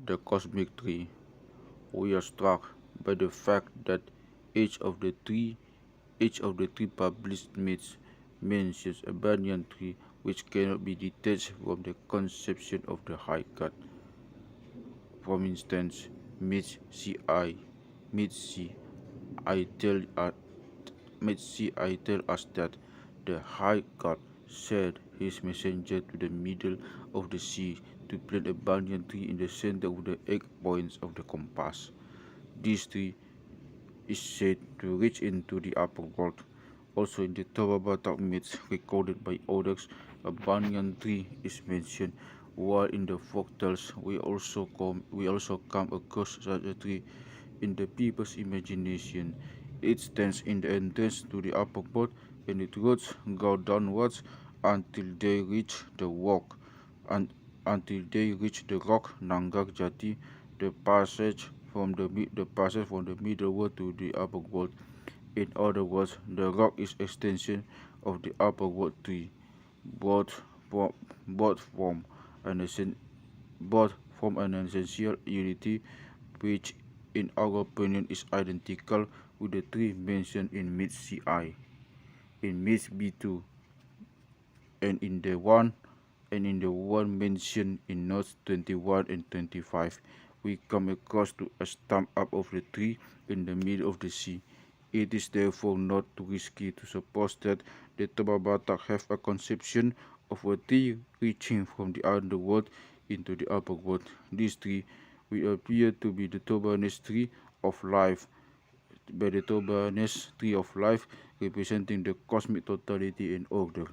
The cosmic tree. We are struck by the fact that each of the three each of the three published myths mentions a banyan tree which cannot be detached from the conception of the high god. For instance, myth CI myth C I tell uh, myth CI tell us that the high god sent his messenger to the middle of the sea to plant a banyan tree in the center of the 8 points of the compass. This tree is said to reach into the upper world. Also in the Toba Batak myths recorded by others, a banyan tree is mentioned, while in the folk tales we also come across such a tree in the people's imagination. It stands in the entrance to the upper world and its roots go downwards until they reach the rock and until they reach the rock Nangar Jati, the passage from the middle world to the upper world. In other words, the rock is extension of the upper world tree, both from both from an essen- both from an essential unity which in our opinion is identical with the tree mentioned in myth CI, in myth B2, and in the one mentioned in notes 21 and 25. We come across to a stump up of the tree in the middle of the sea. It is therefore not too risky to suppose that the Toba Batak have a conception of a tree reaching from the underworld into the upper world. This tree will appear to be the Tobanese tree of life, by the Tobanese tree of life representing the cosmic totality and order.